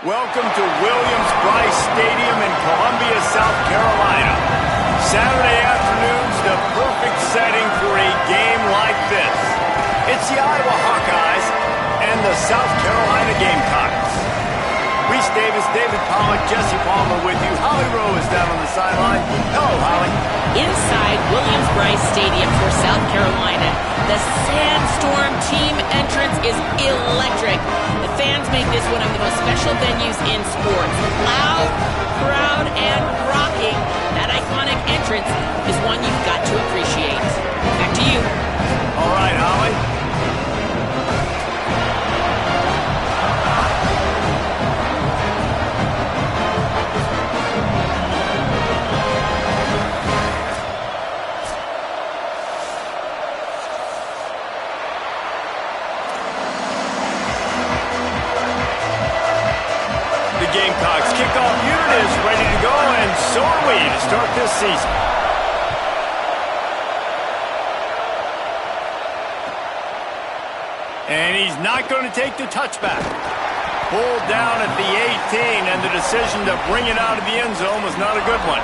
Welcome to Williams-Brice Stadium in Columbia, South Carolina. Saturday afternoon's the perfect setting for a game like this. It's the Iowa Hawkeyes and the South Carolina Gamecocks. Reese Davis, David Pollack, Jesse Palmer with you. Holly Rowe is down on the sideline. Hello, Holly. Inside Williams-Brice Stadium for South Carolina, the Sandstorm team entrance is electric. The fans make this one of the most special venues in sports. Loud, proud, and rocking. That iconic entrance is one you've got to appreciate. Back to you. All right, Holly. Gamecocks kickoff unit is ready to go, and so are we to start this season. And he's not going to take the touchback. Pulled down at the 18, and the decision to bring it out of the end zone was not a good one.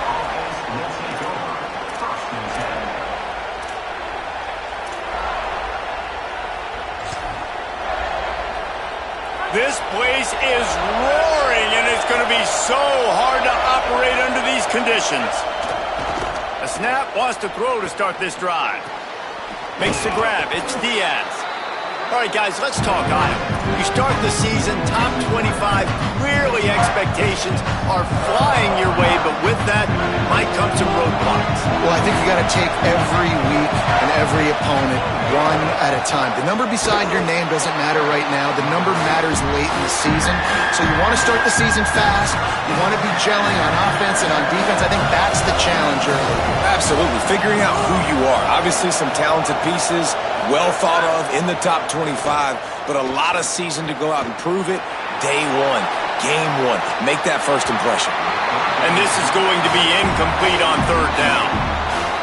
This place is roaring, and it's going to be so hard to operate under these conditions. A snap, wants to throw to start this drive. Makes the grab, it's Diaz. All right, guys, let's talk Iowa. You start the season top 25, clearly expectations are flying your way, but with that might come some roadblocks. Well, I think you got to take every week and every opponent one at a time. The number beside your name doesn't matter right now. The number matters late in the season. So you want to start the season fast. You want to be gelling on offense and on defense. I think that's the challenge early. Absolutely. Figuring out who you are. Obviously some talented pieces, well thought of in the top 25, but a lot of season to go out and prove it. Day one, game one. Make that first impression. And this is going to be incomplete on third down.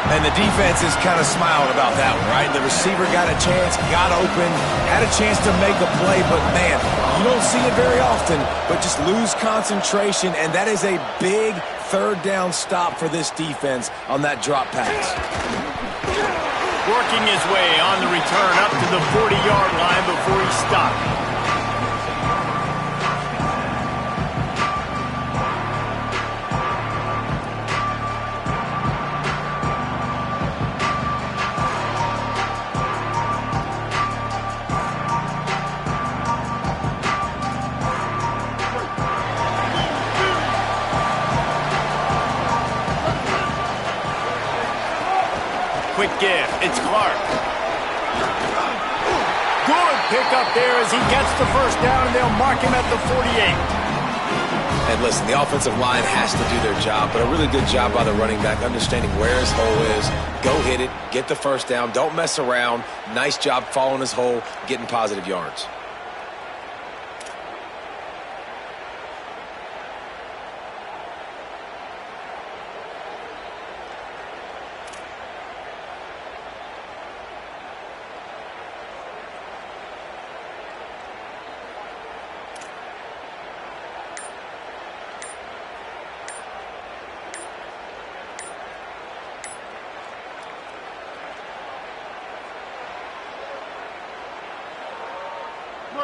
And the defense is kind of smiling about that one, right? The receiver got a chance, got open, had a chance to make a play, but man, you don't see it very often, but just lose concentration, and that is a big third down stop for this defense on that drop pass. Working his way on the return up to the 40-yard line before he stopped. Quick give. It's Clark. Good pickup there as he gets the first down, and they'll mark him at the 48. And listen, the offensive line has to do their job, but a really good job by the running back, understanding where his hole is. Go hit it, get the first down, don't mess around. Nice job following his hole, getting positive yards.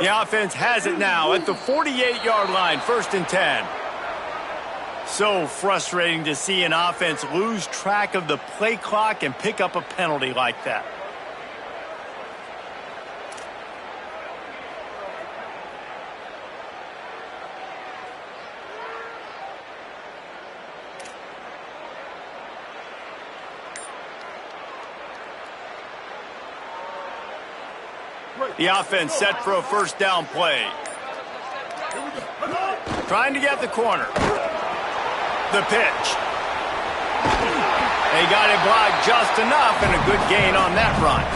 The offense has it now at the 48-yard line, 1st and 10. So frustrating to see an offense lose track of the play clock and pick up a penalty like that. The offense set for a first down play. Trying to get the corner. The pitch. They got it blocked just enough, and a good gain on that run.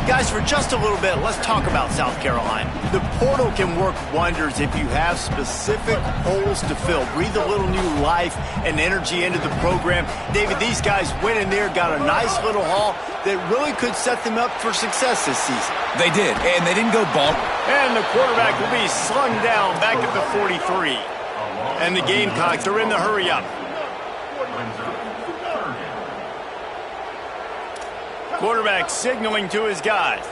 Guys, for just a little bit, let's talk about South Carolina. The portal can work wonders if you have specific holes to fill. Breathe a little new life and energy into the program. David, these guys went in there, got a nice little haul that really could set them up for success this season. They did, and they didn't go ball. And the quarterback will be slung down back at the 43. And the Gamecocks are in the hurry-up. Quarterback signaling to his guys.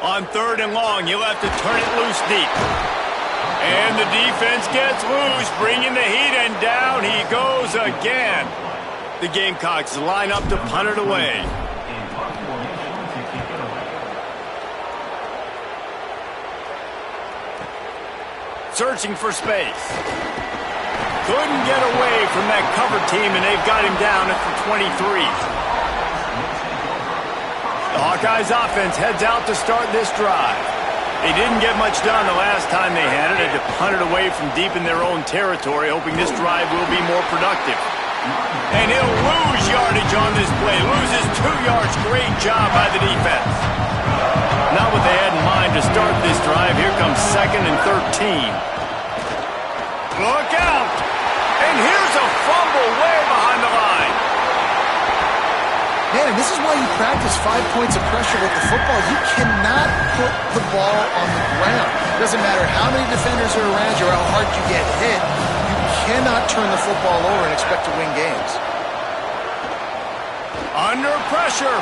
On 3rd and long, he'll have to turn it loose deep. And the defense gets loose, bringing the heat, and down he goes again. The Gamecocks line up to punt it away. Searching for space. Couldn't get away from that cover team, and they've got him down at the 23. The Hawkeyes offense heads out to start this drive. They didn't get much done the last time they had it. They had to punt it away from deep in their own territory, hoping this drive will be more productive. And he'll lose yardage on this play. Loses 2 yards. Great job by the defense. Not what they had in mind to start this drive. Here comes 2nd and 13. Look out! And here's a fumble way behind the line. Man, and this is why you practice 5 points of pressure with the football. You cannot put the ball on the ground. It doesn't matter how many defenders are around you or how hard you get hit. You cannot turn the football over and expect to win games. Under pressure.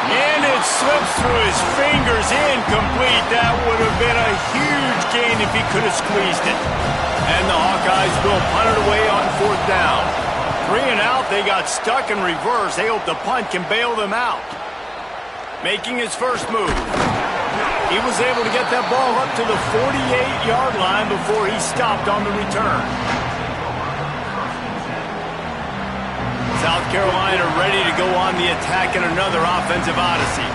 And it slips through his fingers, incomplete. That would have been a huge gain if he could have squeezed it. And the Hawkeyes will punt it away on 4th down. 3 and out, they got stuck in reverse. They hope the punt can bail them out. Making his first move. He was able to get that ball up to the 48-yard line before he stopped on the return. South Carolina ready to go on the attack in another offensive odyssey.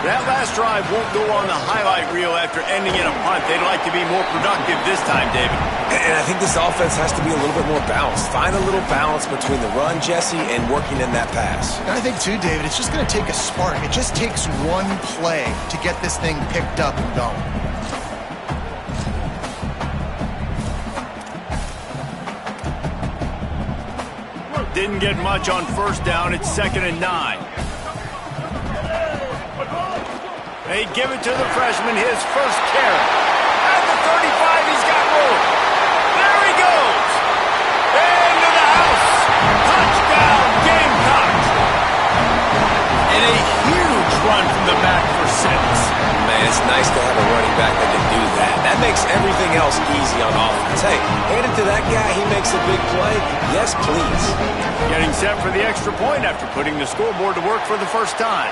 That last drive won't go on the highlight reel after ending in a punt. They'd like to be more productive this time, David. And I think this offense has to be a little bit more balanced. Find a little balance between the run, Jesse, and working in that pass. And I think, too, David, it's just going to take a spark. It just takes one play to get this thing picked up and going. Didn't get much on 1st down. It's 2nd and 9. They give it to the freshman, his first carry. At the 35, he's got room. There he goes. Into the house. Touchdown, Gamecocks. And a huge run from the back for 6. Man, it's nice to have a running back that can do that. That makes everything else easy on offense. Hey, hand it to that guy. He makes a big play. Yes, please. Getting set for the extra point after putting the scoreboard to work for the first time.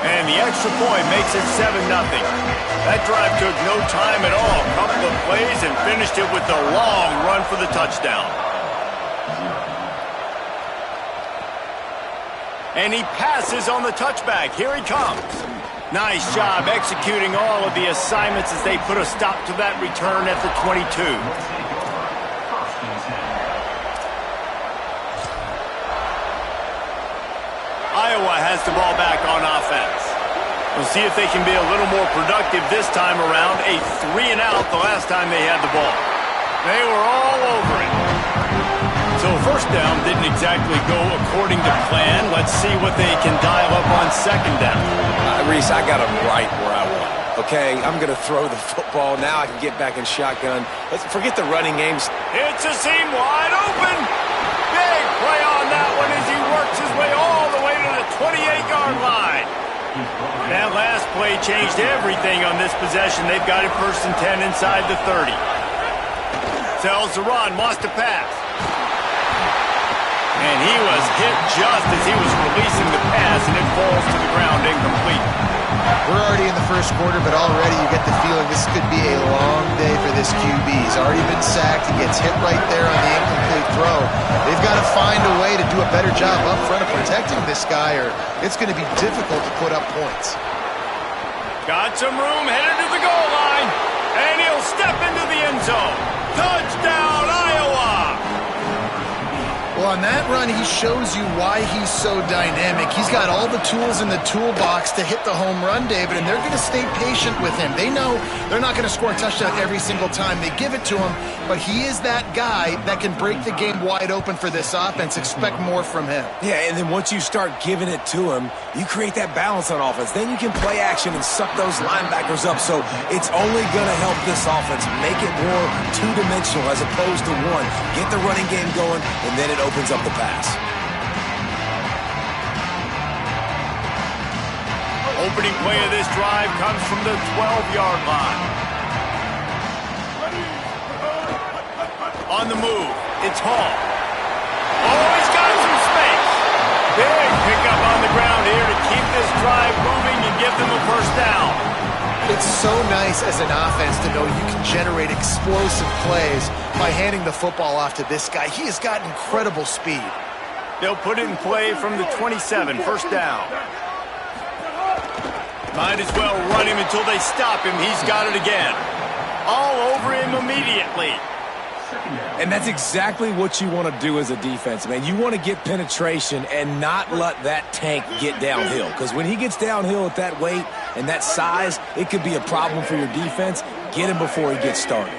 And the extra point makes it 7-0. That drive took no time at all. A couple of plays and finished it with a long run for the touchdown. And he passes on the touchback. Here he comes. Nice job executing all of the assignments as they put a stop to that return at the 22. Iowa has the ball back on offense. We'll see if they can be a little more productive this time around. A 3 and out the last time they had the ball. They were all over it. So 1st down didn't exactly go according to plan. Let's see what they can dial up on 2nd down. Reese, I got them right where I want. Okay, I'm going to throw the football. Now I can get back in shotgun. Let's forget the running games. It's a seam wide open. Big play on that one as he works his way all the way to the 28-yard line. That last play changed everything on this possession. They've got it 1st and 10 inside the 30. Tells the run, wants to pass. And he was hit just as he was releasing the pass, and it falls to the ground incomplete. We're already in the 1st quarter, but already you get the feeling this could be a long day for this QB. He's already been sacked. He gets hit right there on the incomplete throw. They've got to find a way to do a better job up front of protecting this guy, or it's going to be difficult to put up points. Got some room, headed to the goal line, and he'll step into the end zone. Touchdown, Iowa! Well, on that run, he shows you why he's so dynamic. He's got all the tools in the toolbox to hit the home run, David, and they're going to stay patient with him. They know they're not going to score a touchdown every single time they give it to him, but he is that guy that can break the game wide open for this offense. Expect more from him. Yeah, and then once you start giving it to him, you create that balance on offense. Then you can play action and suck those linebackers up. So it's only going to help this offense make it more two-dimensional as opposed to one. Get the running game going, and then it opens up the pass. Opening play of this drive comes from the 12-yard line. On the move, it's Hall. Oh, he's got some space. Big pickup on the ground here to keep this drive moving and give them a first down. It's so nice as an offense to know you can generate explosive plays by handing the football off to this guy. He has got incredible speed. They'll put it in play from the 27, first down. Might as well run him until they stop him. He's got it again. All over him immediately. And that's exactly what you want to do as a defense, man. You want to get penetration and not let that tank get downhill. Because when he gets downhill at that weight and that size, it could be a problem for your defense. Get him before he gets started.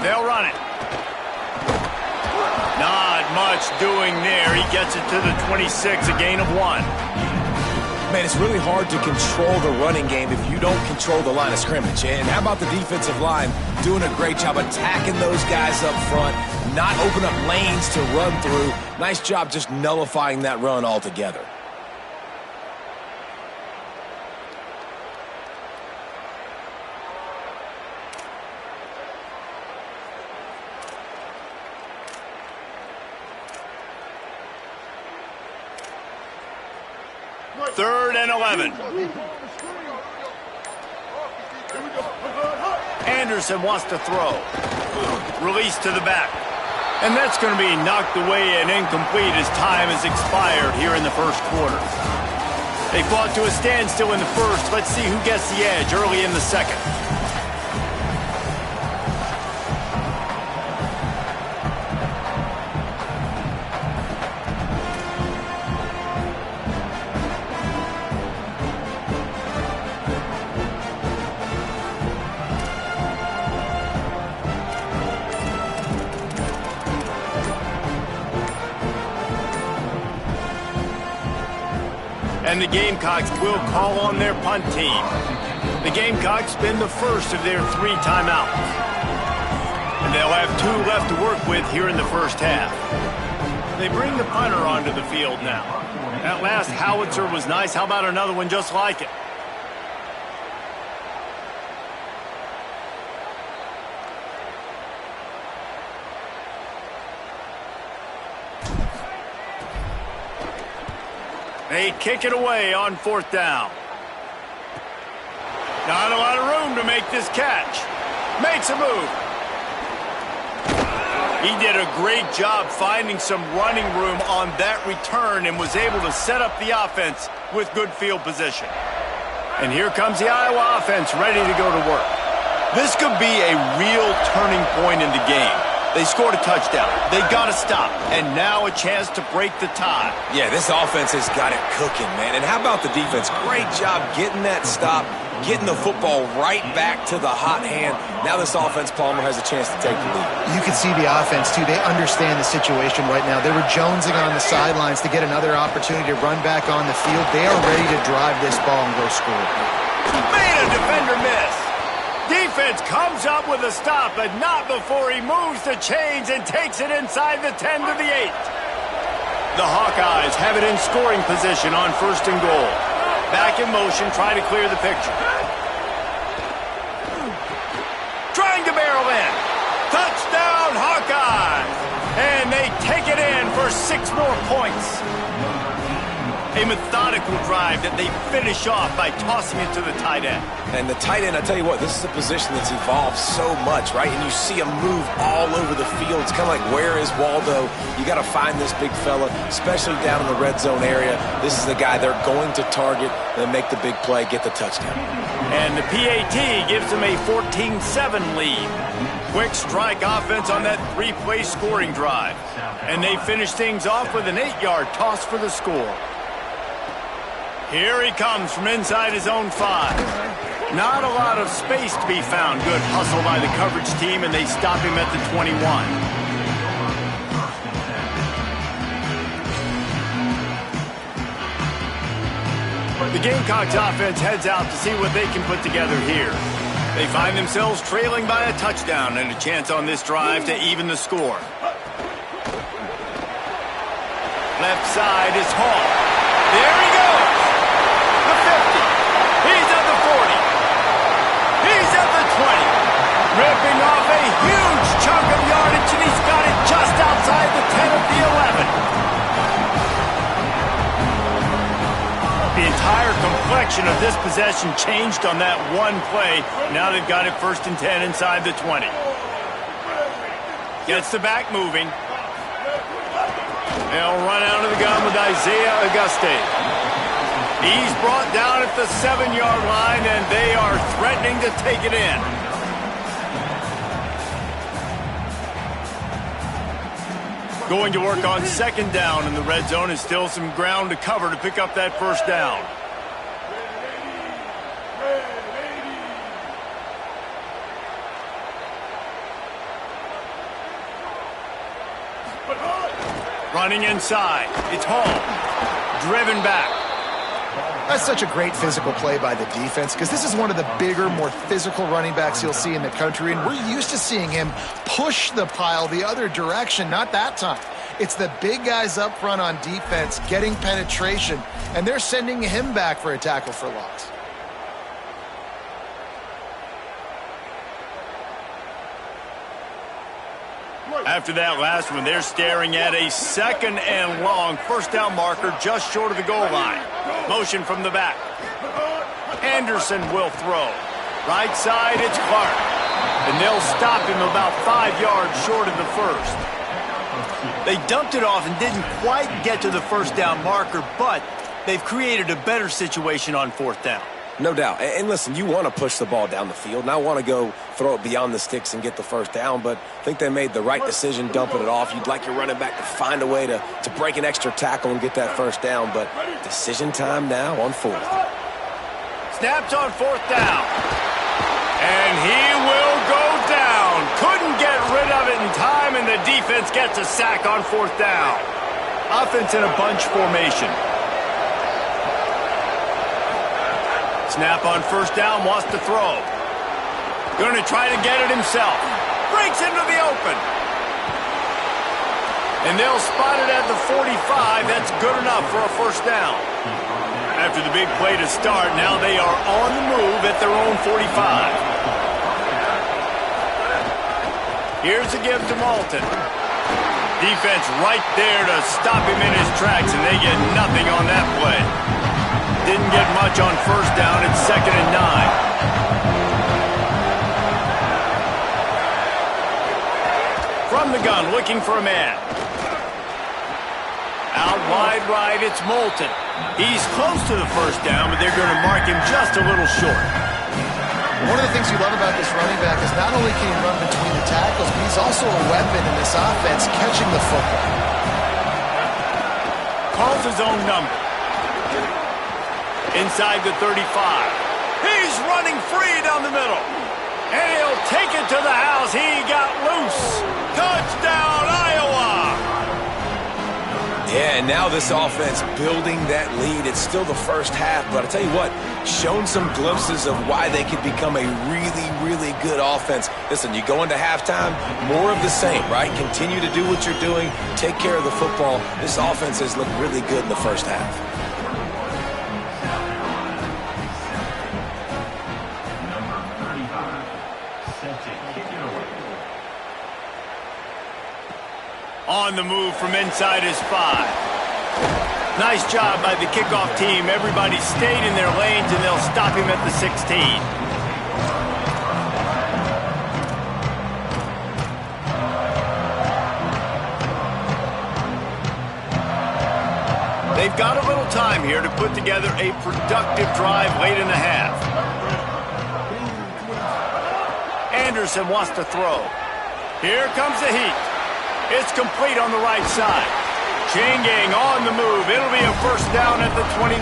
They'll run it. Not much doing there. He gets it to the 26, a gain of 1. Man, it's really hard to control the running game if you don't control the line of scrimmage. And how about the defensive line doing a great job attacking those guys up front, not open up lanes to run through. Nice job just nullifying that run altogether. Third and 11. Anderson wants to throw. Release to the back. And that's going to be knocked away and incomplete as time has expired here in the first quarter. They fought to a standstill in the first. Let's see who gets the edge early in the second. And the Gamecocks will call on their punt team. The Gamecocks spend the first of their 3 timeouts. And they'll have 2 left to work with here in the first half. They bring the punter onto the field now. That last howitzer was nice. How about another one just like it? They kick it away on 4th down. Not a lot of room to make this catch. Makes a move. He did a great job finding some running room on that return and was able to set up the offense with good field position. And here comes the Iowa offense ready to go to work. This could be a real turning point in the game. They scored a touchdown. They got to stop. And now a chance to break the tie. Yeah, this offense has got it cooking, man. And how about the defense? Great job getting that stop, getting the football right back to the hot hand. Now this offense, Palmer, has a chance to take the lead. You can see the offense, too. They understand the situation right now. They were jonesing on the sidelines to get another opportunity to run back on the field. They are ready to drive this ball and go score. Made a defender miss. Defense comes up with a stop, but not before he moves the chains and takes it inside the 10 to the 8. The Hawkeyes have it in scoring position on 1st and goal. Back in motion, try to clear the picture. Trying to barrel in. Touchdown, Hawkeyes! And they take it in for 6 more points. A methodical drive that they finish off by tossing it to the tight end. And the tight end, I tell you what, this is a position that's evolved so much, right? And you see him move all over the field. It's kind of like, where is Waldo? You got to find this big fella, especially down in the red zone area. This is the guy they're going to target and make the big play, get the touchdown. And the PAT gives them a 14-7 lead. Quick strike offense on that 3-play scoring drive. And they finish things off with an 8-yard toss for the score. Here he comes from inside his own 5. Not a lot of space to be found. Good hustle by the coverage team, and they stop him at the 21. The Gamecocks offense heads out to see what they can put together here. They find themselves trailing by a touchdown and a chance on this drive to even the score. Left side is Hall. There he goes. The 50. He's at the 40. He's at the 20. Ripping off a huge chunk of yardage, and he's got it just outside the 10 of the 11. The entire complexion of this possession changed on that one play. Now they've got it 1st and 10 inside the 20. Gets the back moving. They'll run out of the gun with Isaiah Auguste. He's brought down at the 7-yard line, and they are threatening to take it in. Going to work on 2nd down in the red zone, and still some ground to cover to pick up that 1st down. Running inside. It's Hall. Driven back. That's such a great physical play by the defense, because this is one of the bigger, more physical running backs you'll see in the country, and we're used to seeing him push the pile the other direction. Not that time. It's the big guys up front on defense getting penetration, and they're sending him back for a tackle for loss. After that last one, they're staring at a 2nd and long 1st down marker just short of the goal line. Motion from the back. Anderson will throw. Right side, it's Clark. And they'll stop him about 5 yards short of the 1st. They dumped it off and didn't quite get to the 1st down marker, but they've created a better situation on 4th down. No doubt. And listen, you want to push the ball down the field, and I want to go throw it beyond the sticks and get the 1st down, but I think they made the right decision dumping it off. You'd like your running back to find a way to break an extra tackle and get that 1st down, but decision time now on 4th. Snaps on 4th down. And he will go down. Couldn't get rid of it in time, and the defense gets a sack on 4th down. Offense in a bunch formation. Snap on 1st down, wants to throw. Going to try to get it himself. Breaks into the open. And they'll spot it at the 45. That's good enough for a 1st down. After the big play to start, now they are on the move at their own 45. Here's a give to Malton. Defense right there to stop him in his tracks, and they get nothing on that play. Didn't get much on 1st down. It's 2nd and 9. From the gun, looking for a man. Out wide right, it's Moulton. He's close to the 1st down, but they're going to mark him just a little short. One of the things you love about this running back is not only can he run between the tackles, but he's also a weapon in this offense, catching the football. Calls his own number. Inside the 35. He's running free down the middle. And he'll take it to the house. He got loose. Touchdown, Iowa! Yeah, and now this offense building that lead. It's still the 1st half, but I tell you what, shown some glimpses of why they could become a really, really good offense. Listen, you go into halftime, more of the same, right? Continue to do what you're doing, take care of the football. This offense has looked really good in the 1st half. On the move from inside his 5. Nice job by the kickoff team. Everybody stayed in their lanes, and they'll stop him at the 16. They've got a little time here to put together a productive drive late in the half. Anderson wants to throw. Here comes the heat. It's complete on the right side. Chain gang on the move. It'll be a first down at the 29.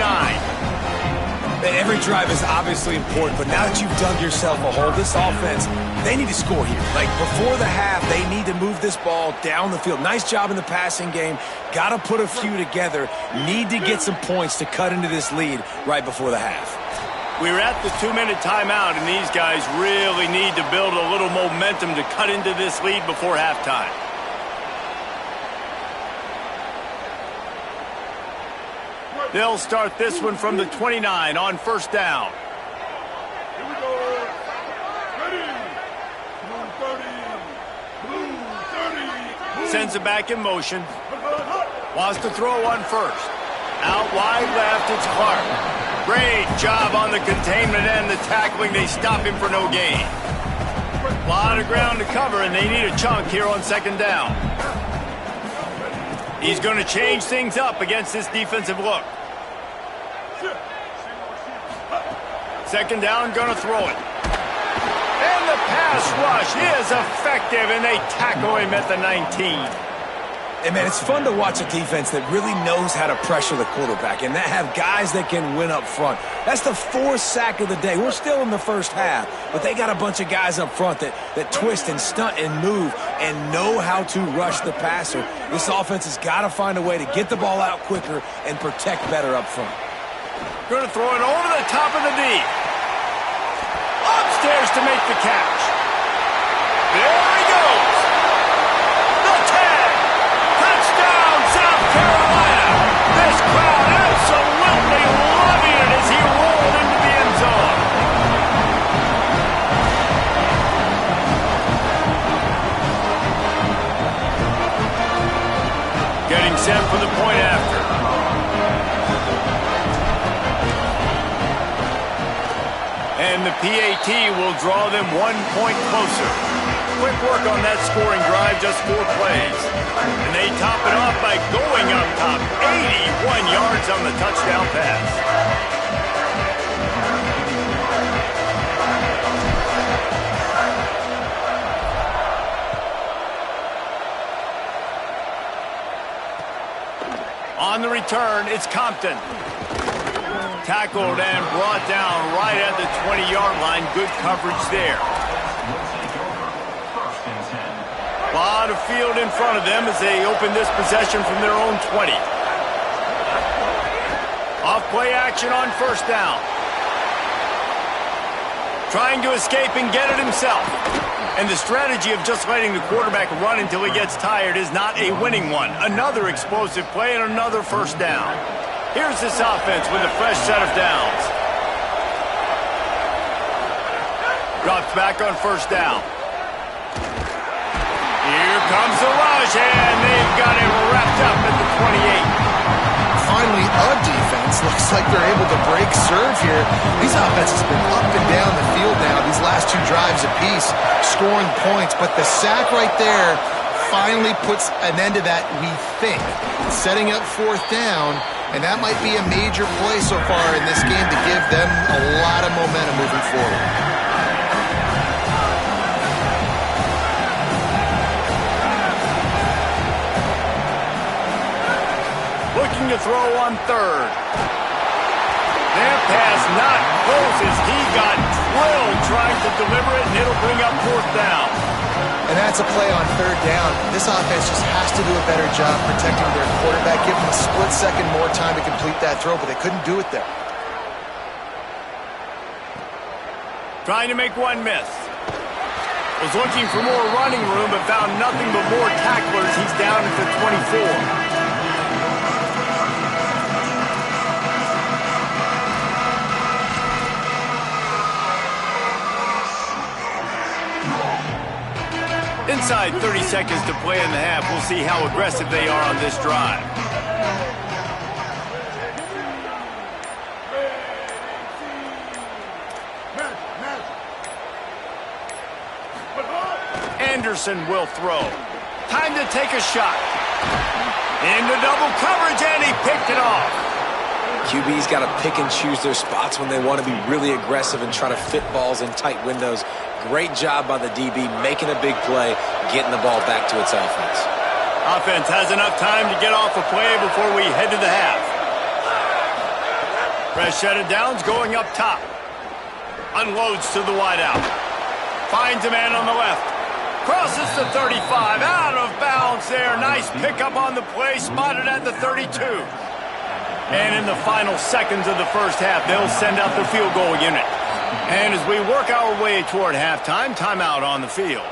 And every drive is obviously important, but now that you've dug yourself a hole, this offense, they need to score here. Like, before the half, they need to move this ball down the field. Nice job in the passing game. Got to put a few together. Need to get some points to cut into this lead right before the half. We're at the 2-minute timeout, and these guys really need to build a little momentum to cut into this lead before halftime. They'll start this one from the 29 on first down. Here we go. Ready. Blue 30. Sends it back in motion. Wants to throw on first. Out wide left, it's Clark. Great job on the containment and the tackling. They stop him for no gain. A lot of ground to cover, and they need a chunk here on second down. He's going to change things up against this defensive look. Second down, going to throw it. And the pass rush is effective, and they tackle him at the 19. And, man, it's fun to watch a defense that really knows how to pressure the quarterback and that have guys that can win up front. That's the 4th sack of the day. We're still in the first half, but they got a bunch of guys up front that twist and stunt and move and know how to rush the passer. This offense has got to find a way to get the ball out quicker and protect better up front. Going to throw it over the top of the D. Upstairs to make the catch. There he goes. The 10. Touchdown, South Carolina. This crowd absolutely loving it as he rolled into the end zone. Getting set for the point after. And the PAT will draw them 1 point closer. Quick work on that scoring drive, just 4 plays. And they top it off by going up top. 81 yards on the touchdown pass. On the return, it's Compton. Tackled and brought down right at the 20-yard line. Good coverage there. A lot of field in front of them as they open this possession from their own 20. Off play action on first down. Trying to escape and get it himself. And the strategy of just letting the quarterback run until he gets tired is not a winning one. Another explosive play and another first down. Here's this offense with a fresh set of downs. Drops back on first down. Here comes the rush, and they've got it wrapped up at the 28. Finally, a defense looks like they're able to break serve here. These offenses have been up and down the field now, these last 2 drives apiece, scoring points. But the sack right there finally puts an end to that, we think. Setting up fourth down. And that might be a major play so far in this game to give them a lot of momentum moving forward. Looking to throw on third. That pass not close as he got drilled trying to deliver it, and it'll bring up fourth down. And that's a play on third down. This offense just has to do a better job protecting their quarterback, give them a split second more time to complete that throw, but they couldn't do it there. Trying to make one miss. Was looking for more running room, but found nothing but more tacklers. He's down at the 24. Inside 30 seconds to play in the half. We'll see how aggressive they are on this drive. Anderson will throw. Time to take a shot. Into double coverage, and he picked it off. QB's got to pick and choose their spots when they want to be really aggressive and try to fit balls in tight windows. Great job by the DB making a big play, getting the ball back to its offense. Offense has enough time to get off a play before we head to the half. Press shutted downs going up top. Unloads to the wideout. Finds a man on the left. Crosses the 35. Out of bounds there. Nice pickup on the play. Spotted at the 32. And in the final seconds of the first half, they'll send out the field goal unit. And as we work our way toward halftime, timeout on the field.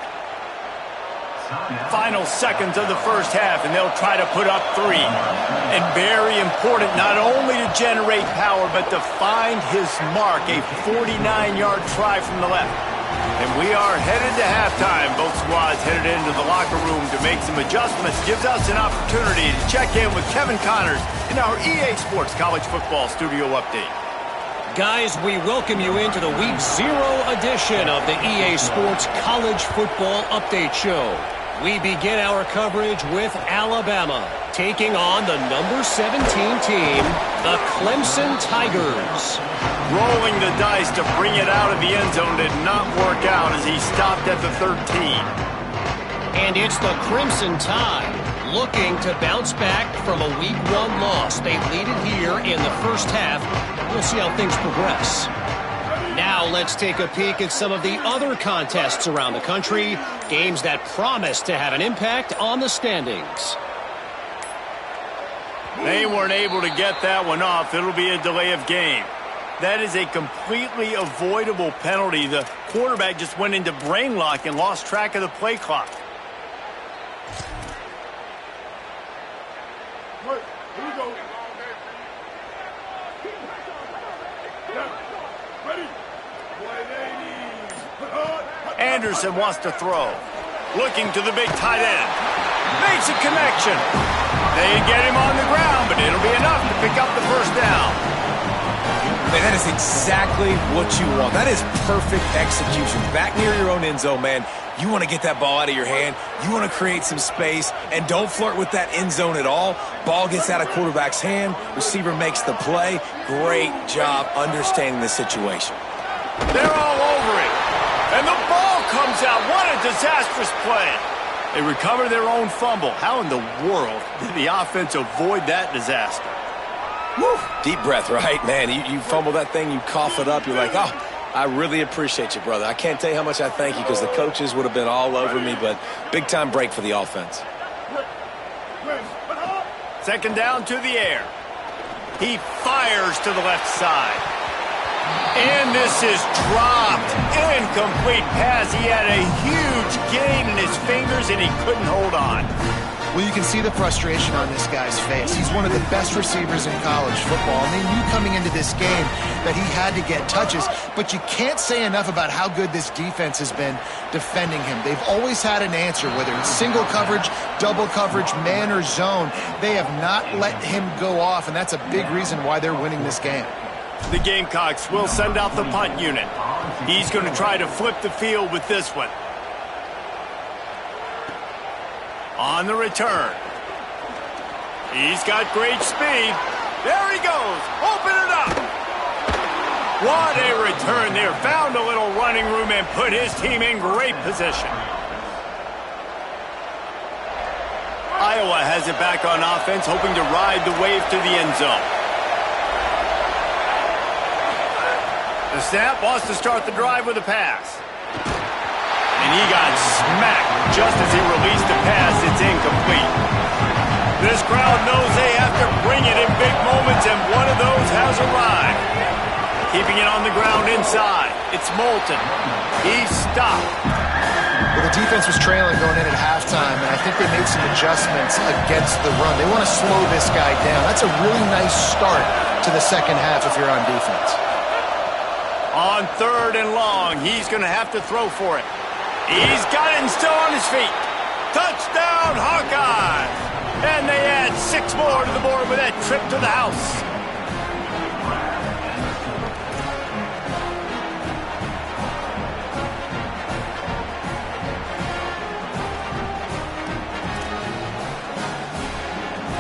Final seconds of the first half, and they'll try to put up 3. And very important, not only to generate power, but to find his mark, a 49-yard try from the left. And we are headed to halftime. Both squads headed into the locker room to make some adjustments. Gives us an opportunity to check in with Kevin Connors in our EA Sports College Football Studio Update. Guys, we welcome you into the Week 0 edition of the EA Sports College Football Update Show. We begin our coverage with Alabama, taking on the number 17 team, the Clemson Tigers. Rolling the dice to bring it out of the end zone did not work out as he stopped at the 13. And it's the Crimson Tide, looking to bounce back from a Week 1 loss. They lead it here in the first half. We'll see how things progress. Now let's take a peek at some of the other contests around the country, games that promise to have an impact on the standings. They weren't able to get that one off. It'll be a delay of game. That is a completely avoidable penalty. The quarterback just went into brain lock and lost track of the play clock. Here we go. Ready. Anderson wants to throw. Looking to the big tight end. Makes a connection. They get him on the ground, but it'll be enough to pick up the first down. Man, that is exactly what you want. That is perfect execution. Back near your own end zone, man. You want to get that ball out of your hand. You want to create some space, and don't flirt with that end zone at all. Ball gets out of quarterback's hand. Receiver makes the play. Great job understanding the situation. They're all over it. And the ball comes out. What a disastrous play. They recover their own fumble. How in the world did the offense avoid that disaster? Woo. Deep breath, right? Man, you fumble that thing, you cough it up, you're like, oh, I really appreciate you, brother. I can't tell you how much I thank you because the coaches would have been all over me, but big-time break for the offense. Second down to the air. He fires to the left side. And this is dropped. Incomplete pass. He had a huge gain in his fingers, and he couldn't hold on. Well, you can see the frustration on this guy's face. He's one of the best receivers in college football, and they knew coming into this game that he had to get touches, but you can't say enough about how good this defense has been defending him. They've always had an answer, whether it's single coverage, double coverage, man or zone. They have not let him go off, and that's a big reason why they're winning this game. The Gamecocks will send out the punt unit. He's going to try to flip the field with this one. On the return. He's got great speed. There he goes. Open it up. What a return there. Found a little running room and put his team in great position. Iowa has it back on offense, hoping to ride the wave to the end zone. The snap wants to start the drive with a pass. And he got smacked just as he released the pass. It's incomplete. This crowd knows they have to bring it in big moments, and one of those has arrived. Keeping it on the ground inside. It's Moulton. He's stopped. Well, the defense was trailing going in at halftime, and I think they made some adjustments against the run. They want to slow this guy down. That's a really nice start to the second half if you're on defense. On third and long, he's going to have to throw for it. He's got it and still on his feet. Touchdown, Hawkeyes! And they add 6 more to the board with that trip to the house.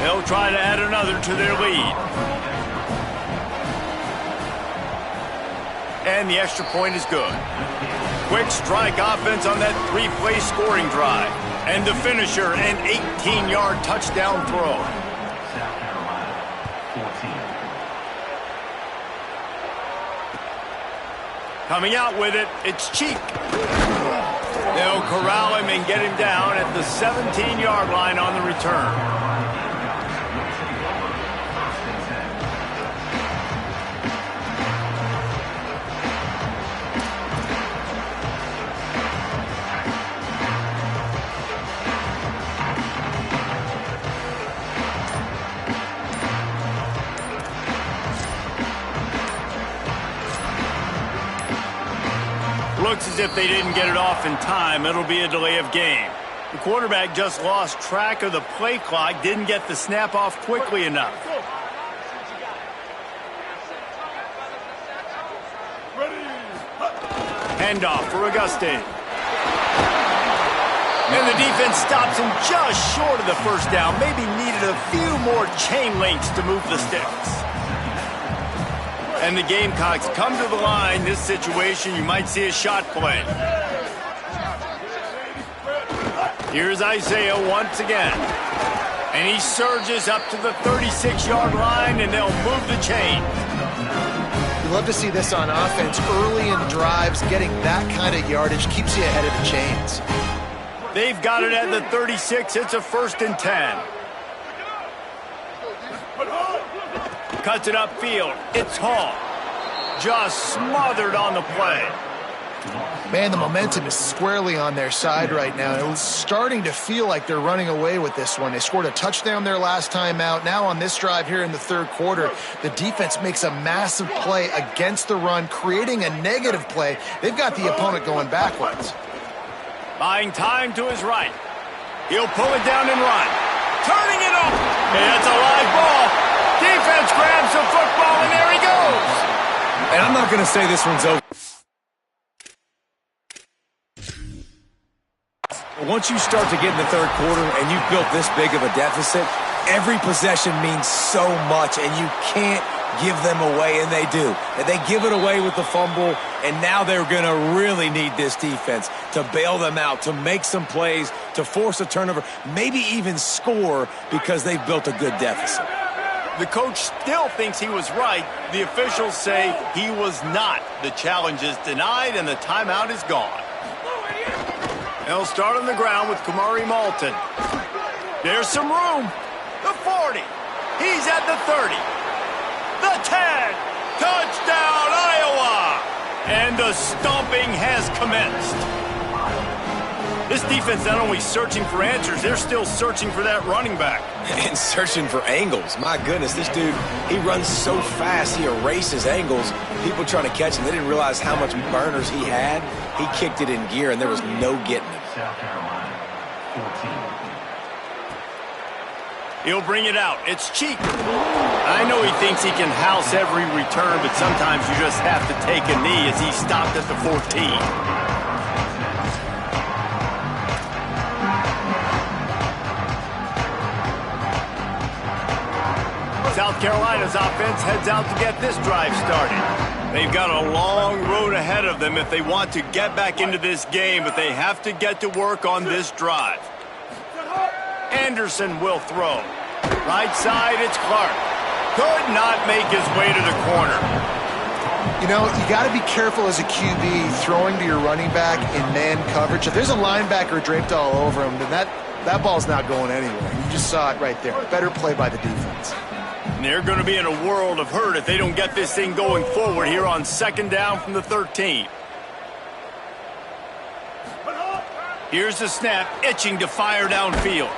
They'll try to add another to their lead. And the extra point is good. Quick strike offense on that three-play scoring drive. And the finisher, an 18-yard touchdown throw. Coming out with it, it's Cheek. They'll corral him and get him down at the 17-yard line on the return. Looks as if they didn't get it off in time. It'll be a delay of game. The quarterback just lost track of the play clock, didn't get the snap off quickly enough. Handoff for Auguste. And the defense stops him just short of the first down. Maybe needed a few more chain links to move the sticks. And the Gamecocks come to the line. This situation, you might see a shot play. Here's Isaiah once again. And he surges up to the 36-yard line, and they'll move the chain. You love to see this on offense. Early in drives, getting that kind of yardage keeps you ahead of the chains. They've got it at the 36. It's a 1st and 10. Cuts it upfield. It's Hall. Just smothered on the play. Man, the momentum is squarely on their side right now. It's starting to feel like they're running away with this one. They scored a touchdown their last time out. Now on this drive here in the third quarter, the defense makes a massive play against the run, creating a negative play. They've got the opponent going backwards. Buying time to his right. He'll pull it down and run. Turning it up. It's a live ball. Defense grabs the football, and there he goes. And I'm not going to say this one's over. Once you start to get in the third quarter and you've built this big of a deficit, every possession means so much, and you can't give them away, and they do. And they give it away with the fumble, and now they're going to really need this defense to bail them out, to make some plays, to force a turnover, maybe even score because they've built a good deficit. The coach still thinks he was right. The officials say he was not. The challenge is denied, and the timeout is gone. They'll start on the ground with Kamari Malton. There's some room. The 40. He's at the 30. The 10. Touchdown, Iowa! And the stomping has commenced. This defense not only searching for answers, they're still searching for that running back. And searching for angles. My goodness, this dude, he runs so fast, he erases angles. People trying to catch him, they didn't realize how much burners he had. He kicked it in gear, and there was no getting it. He'll bring it out. It's Cheek. I know he thinks he can house every return, but sometimes you just have to take a knee as he stopped at the 14. South Carolina's offense heads out to get this drive started. They've got a long road ahead of them if they want to get back into this game, but they have to get to work on this drive. Anderson will throw. Right side, it's Clark. Could not make his way to the corner. You know, you got to be careful as a QB throwing to your running back in man coverage. If there's a linebacker draped all over him, then that ball's not going anywhere. You just saw it right there. Better play by the defense. And they're going to be in a world of hurt if they don't get this thing going forward here on 2nd down from the 13. Here's the snap, itching to fire downfield.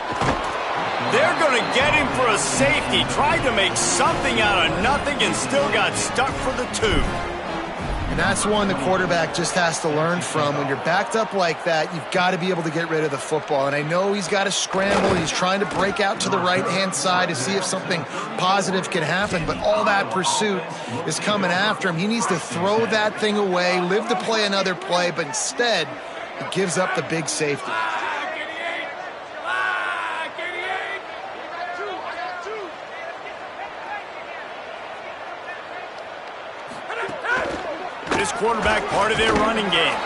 They're going to get him for a safety. Tried to make something out of nothing and still got stuck for the 2. And that's one the quarterback just has to learn from. When you're backed up like that, you've got to be able to get rid of the football. And I know he's got to scramble. He's trying to break out to the right-hand side to see if something positive can happen. But all that pursuit is coming after him. He needs to throw that thing away, live to play another play, but instead he gives up the big safety. quarterback part of their running game.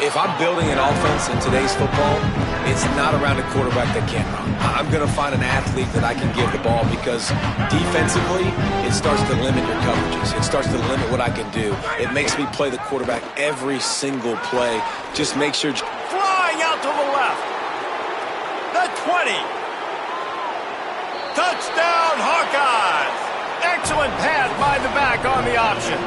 If I'm building an offense in today's football, it's not around a quarterback that can't run. I'm going to find an athlete that I can give the ball because defensively, it starts to limit your coverages. It starts to limit what I can do. It makes me play the quarterback every single play. Just make sure... Flying out to the left. The 20. Touchdown, Hawkeyes. Excellent pass by the back on the option.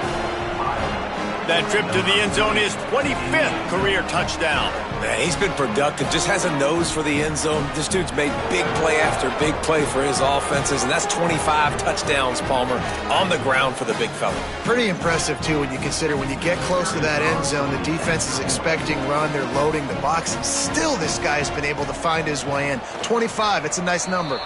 That trip to the end zone is 25th career touchdown. Man, he's been productive, just has a nose for the end zone. This dude's made big play after big play for his offenses, and that's 25 touchdowns, Palmer, on the ground for the big fella. Pretty impressive, too, when you consider when you get close to that end zone, the defense is expecting run, they're loading the box. Still, this guy's been able to find his way in. 25, it's a nice number.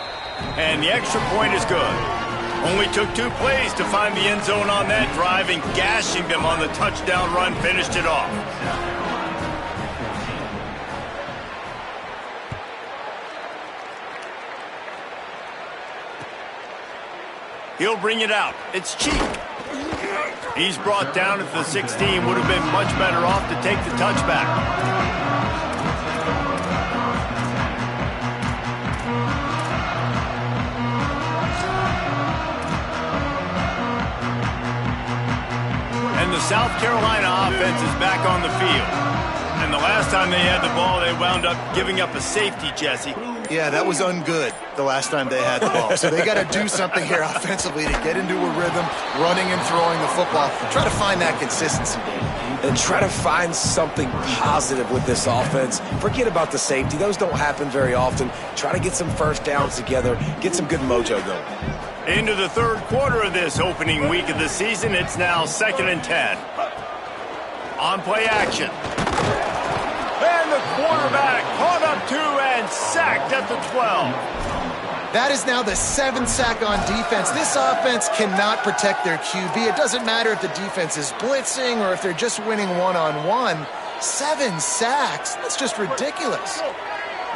And the extra point is good. Only took 2 plays to find the end zone on that drive, and gashing them on the touchdown run finished it off. He'll bring it out. It's cheap. He's brought down at the 16. Would have been much better off to take the touchback. The South Carolina offense is back on the field. And the last time they had the ball, they wound up giving up a safety, Jesse. Yeah, that was ungood the last time they had the ball. So they got to do something here offensively to get into a rhythm, running and throwing the football. Try to find that consistency, Dave. And try to find something positive with this offense. Forget about the safety. Those don't happen very often. Try to get some first downs together. Get some good mojo going. Into the third quarter of this opening week of the season, it's now 2nd and 10. On play action. And the quarterback caught up 2 and sacked at the 12. That is now the 7th sack on defense. This offense cannot protect their QB. It doesn't matter if the defense is blitzing or if they're just winning one-on-one. 7 sacks? That's just ridiculous.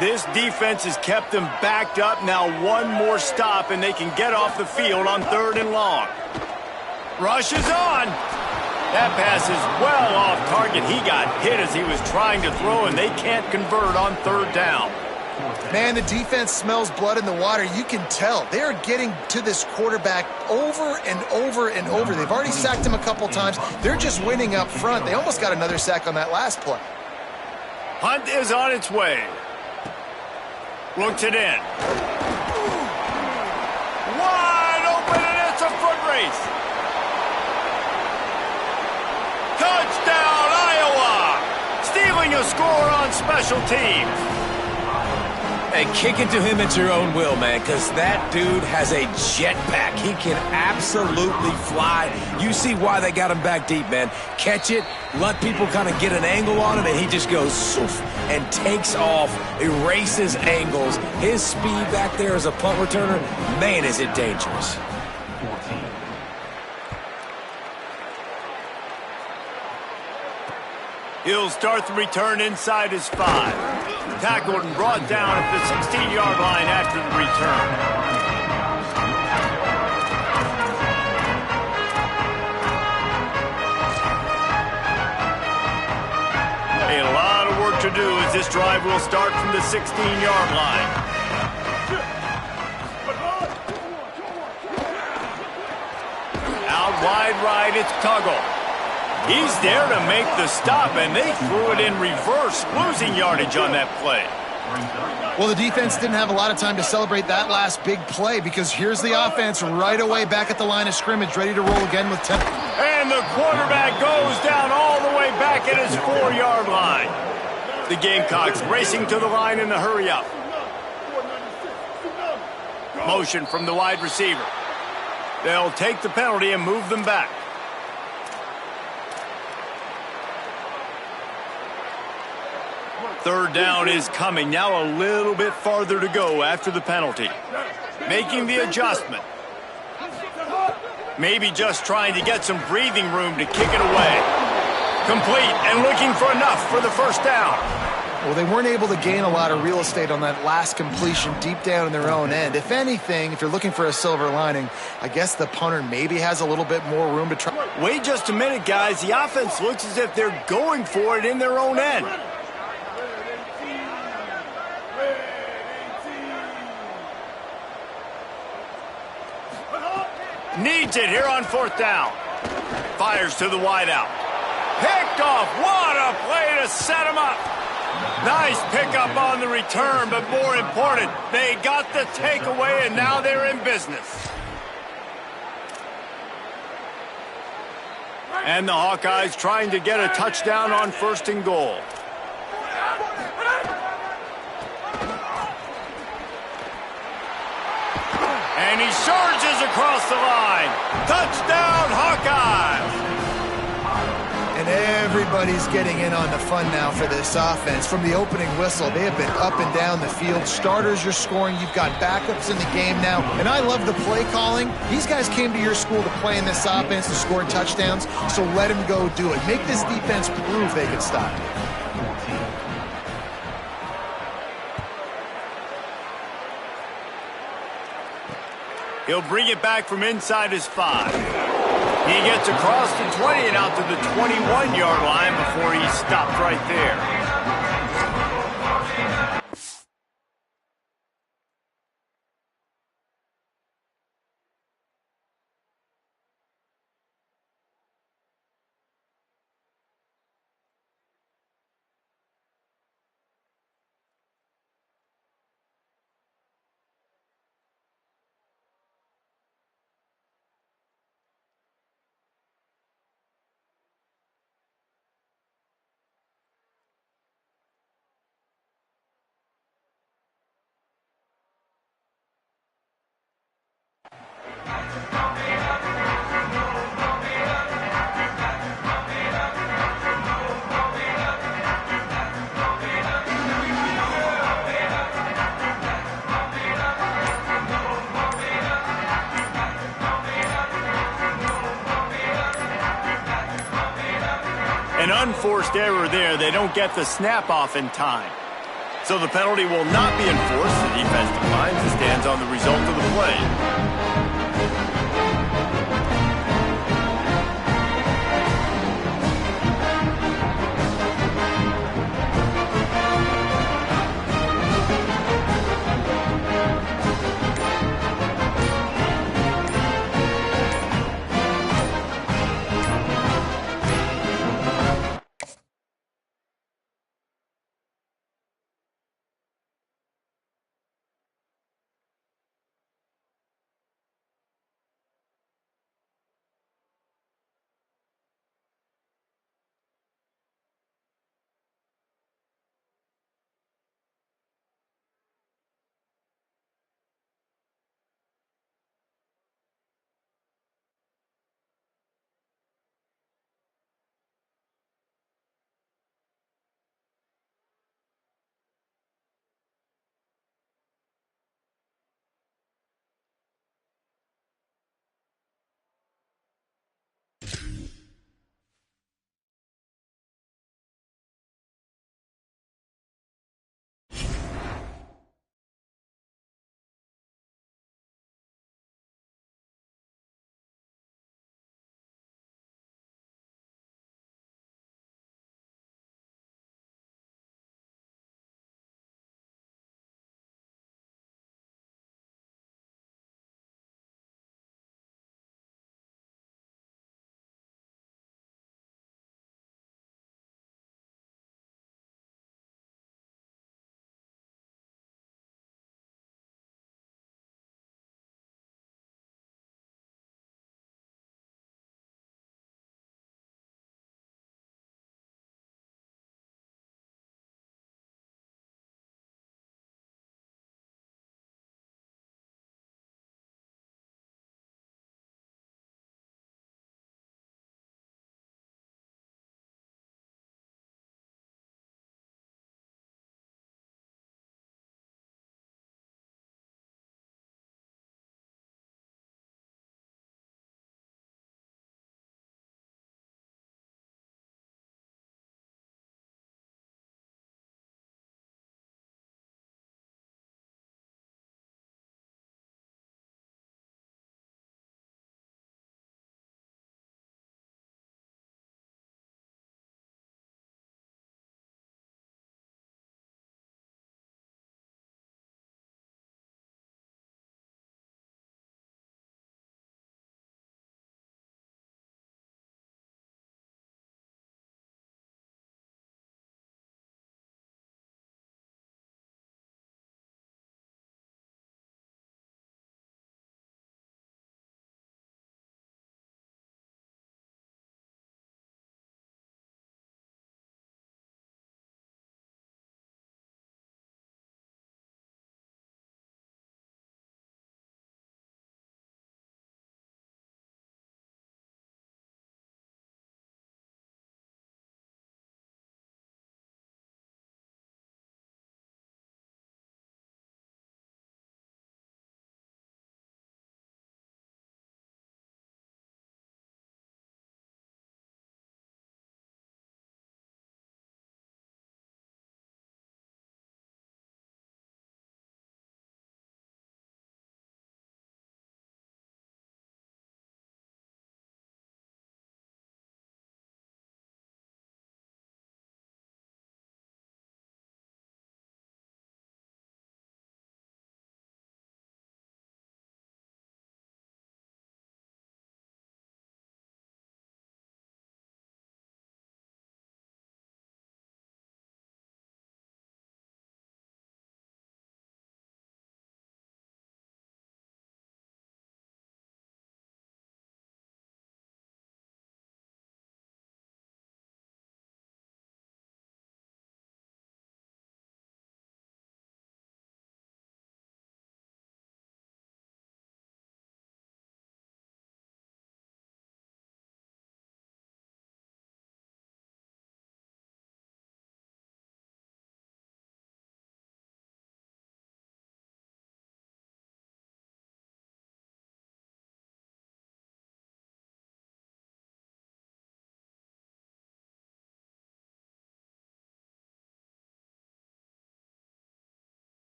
This defense has kept them backed up. Now 1 more stop, and they can get off the field on 3rd and long. Rush is on. That pass is well off target. He got hit as he was trying to throw, and they can't convert on 3rd down. Man, the defense smells blood in the water. You can tell. They're getting to this quarterback over and over and over. They've already sacked him a couple times. They're just winning up front. They almost got another sack on that last play. Hunt is on its way. Looks it in. Wide open, and it's a foot race. Touchdown, Iowa! Stealing a score on special teams. And kick it to him at your own will, man, because that dude has a jetpack. He can absolutely fly. You see why they got him back deep, man. Catch it, let people kind of get an angle on him, and he just goes soof and takes off, erases angles. His speed back there as a punt returner, man, is it dangerous. He'll start the return inside his 5. Tackled and brought down at the 16-yard line after the return. A lot of work to do as this drive will start from the 16-yard line. Out wide right, it's Tuggle. He's there to make the stop, and they threw it in reverse, losing yardage on that play. Well, the defense didn't have a lot of time to celebrate that last big play because here's the offense right away back at the line of scrimmage, ready to roll again with 10. And the quarterback goes down all the way back at his 4-yard line. The Gamecocks racing to the line in the hurry-up. Motion from the wide receiver. They'll take the penalty and move them back. Third down is coming. Now a little bit farther to go after the penalty. Making the adjustment. Maybe just trying to get some breathing room to kick it away. Complete and looking for enough for the first down. Well, they weren't able to gain a lot of real estate on that last completion deep down in their own end. If anything, if you're looking for a silver lining, I guess the punter maybe has a little bit more room to try. Wait just a minute, guys. The offense looks as if they're going for it in their own end. Needs it here on 4th down. Fires to the wideout. Picked off. What a play to set him up. Nice pickup on the return, but more important, they got the takeaway, and now they're in business. And the Hawkeyes trying to get a touchdown on 1st and goal. And he surges across the line. Touchdown, Hawkeyes! And everybody's getting in on the fun now for this offense. From the opening whistle, they have been up and down the field. Starters are scoring. You've got backups in the game now. And I love the play calling. These guys came to your school to play in this offense to score touchdowns, so let them go do it. Make this defense prove they can stop you. He'll bring it back from inside his 5. He gets across the 20 and out to the 21-yard line before he stopped right there. An unforced error there. They don't get the snap off in time. So the penalty will not be enforced. The defense declines and stands on the result of the play.